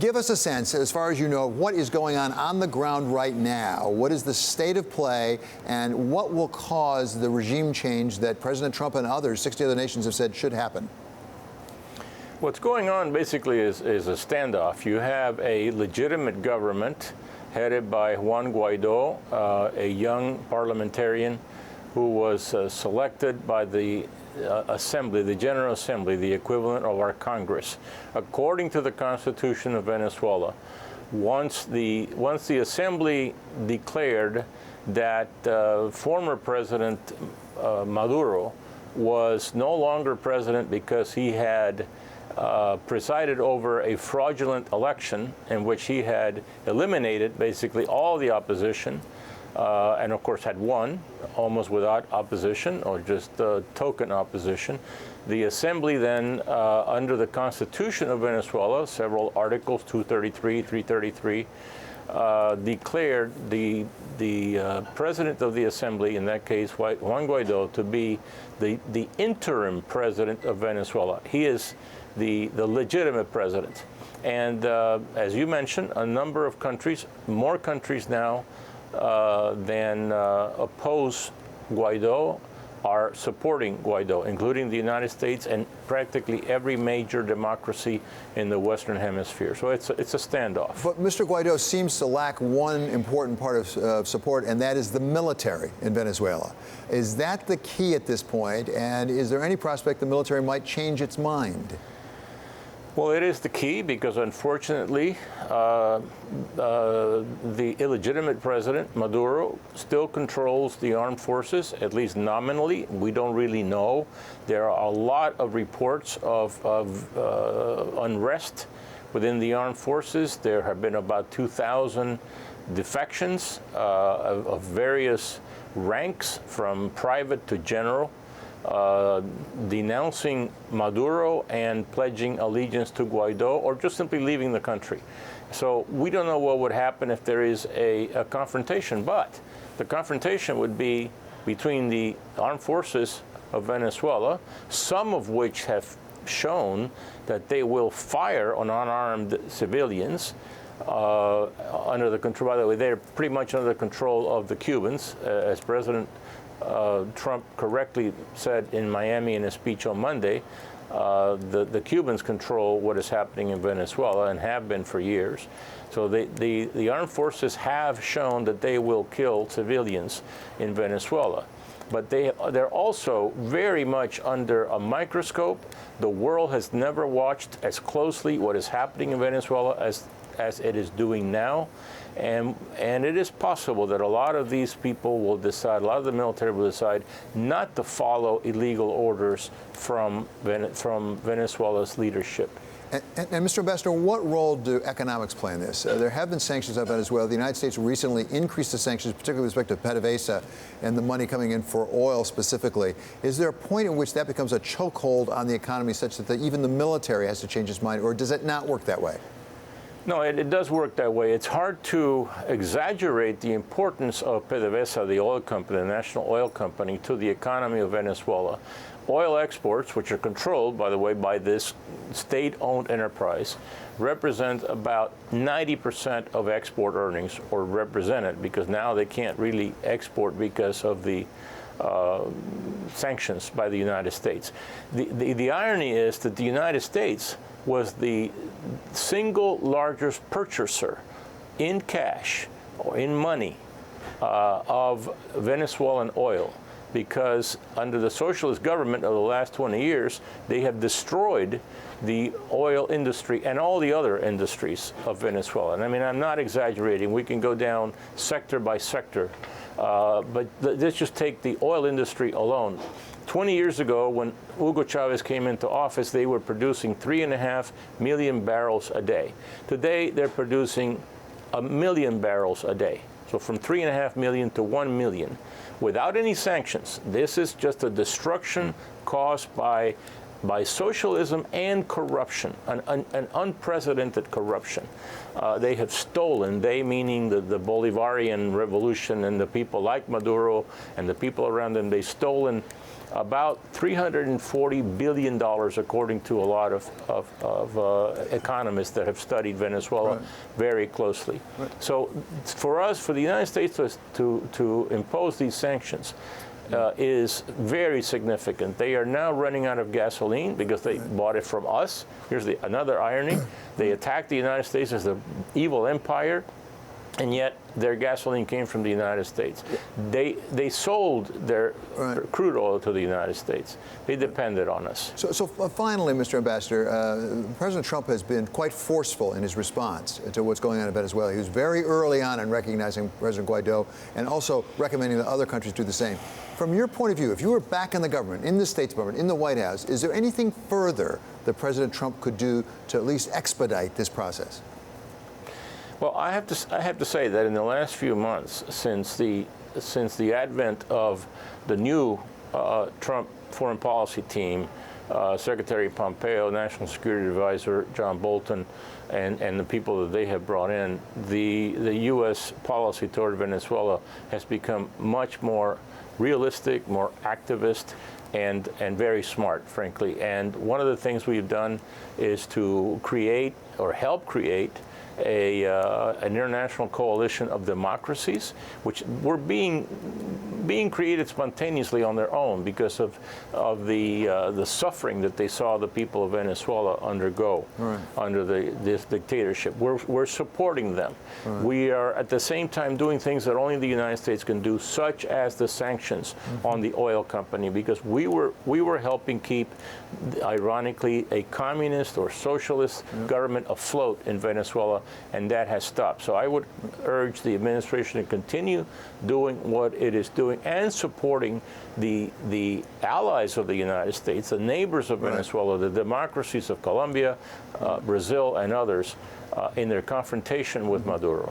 Give us a sense, as far as you know, what is going on the ground right now. What is the state of play, and what will cause the regime change that President Trump and others, 60 other nations, have said should happen? What's going on basically is a standoff. You have a legitimate government headed by Juan Guaido, a young parliamentarian who was selected by the Assembly, the General Assembly, the equivalent of our Congress. According to the Constitution of Venezuela, once the Assembly declared that former President Maduro was no longer president because he had presided over a fraudulent election in which he had eliminated basically all the opposition, and of course had won almost without opposition or just token opposition. The Assembly then, under the Constitution of Venezuela, several articles, 233, 333, declared the president of the Assembly, in that case Juan Guaido, to be the interim president of Venezuela. He is the legitimate president. And as you mentioned, a number of countries, more countries now than oppose Guaido, are supporting Guaido, including the United States and practically every major democracy in the Western Hemisphere. So it's a standoff. But Mr. Guaido seems to lack one important part of support, and that is the military in Venezuela. Is that the key at this point, and is there any prospect the military might change its mind? Well, it is the key because, unfortunately, the illegitimate president, Maduro, still controls the armed forces, at least nominally. We don't really know. There are a lot of reports of unrest within the armed forces. There have been about 2,000 defections of various ranks, from private to general, denouncing Maduro and pledging allegiance to Guaido, or just simply leaving the country. So we don't know what would happen if there is a confrontation, but the confrontation would be between the armed forces of Venezuela, some of which have shown that they will fire on unarmed civilians under the control. By the way, they're pretty much under the control of the Cubans, as President Trump correctly said in Miami in a speech on Monday. The Cubans control what is happening in Venezuela and have been for years. So the armed forces have shown that they will kill civilians in Venezuela. But they're also very much under a microscope. The world has never watched as closely what is happening in Venezuela as it is doing now. And it is possible that a lot of these people will decide, a lot of the military will decide not to follow illegal orders from Venezuela's leadership. And Mr. Ambassador, what role do economics play in this? There have been sanctions on Venezuela. The United States recently increased the sanctions, particularly with respect to PDVSA and the money coming in for oil specifically. Is there a point in which that becomes a chokehold on the economy such that even the military has to change its mind, or does it not work that way? No, it does work that way. It's hard to exaggerate the importance of PDVSA, the oil company, the national oil company, to the economy of Venezuela. Oil exports, which are controlled, by the way, by this state-owned enterprise, represent about 90% of export earnings, or represented, because now they can't really export because of the sanctions by the United States. The irony is that the United States was the single largest purchaser in cash or in money of Venezuelan oil, because under the socialist government of the last 20 years, they have destroyed the oil industry and all the other industries of Venezuela. And I mean, I'm not exaggerating. We can go down sector by sector. But let's just take the oil industry alone. 20 years ago, when Hugo Chavez came into office, they were producing 3.5 million barrels a day. Today, they're producing 1 million barrels a day. So from 3.5 million to 1 million, without any sanctions. This is just a destruction caused by by socialism and corruption, an unprecedented corruption. They have stolen, they meaning the Bolivarian revolution and the people like Maduro and the people around them, they've stolen about $340 billion, according to a lot of economists that have studied Venezuela very closely. So for us, for the United States to impose these sanctions, is very significant. They are now running out of gasoline because they bought it from us. Here's another irony. They attacked the United States as the evil empire, and yet their gasoline came from the United States. They sold their crude oil to the United States. They depended on us. So finally, Mr. Ambassador, President Trump has been quite forceful in his response to what's going on in Venezuela. He was very early on in recognizing President Guaido and also recommending that other countries do the same. From your point of view, if you were back in the government, in the State Department, in the White House, is there anything further that President Trump could do to at least expedite this process? Well, I have to say that in the last few months, since the advent of the new Trump foreign policy team, Secretary Pompeo, National Security Advisor John Bolton, and the people that they have brought in, the U.S. policy toward Venezuela has become much more realistic, more activist, and very smart, frankly. And one of the things we've done is to create or help create an international coalition of democracies, which were being created spontaneously on their own because of the suffering that they saw the people of Venezuela undergo under this dictatorship. We're supporting them. We are at the same time doing things that only the United States can do, such as the sanctions on the oil company, because we were helping keep, ironically, a communist or socialist government afloat in Venezuela, and that has stopped. So I would urge the administration to continue doing what it is doing and supporting the allies of the United States, the neighbors of Venezuela, the democracies of Colombia, Brazil, and others in their confrontation with Maduro.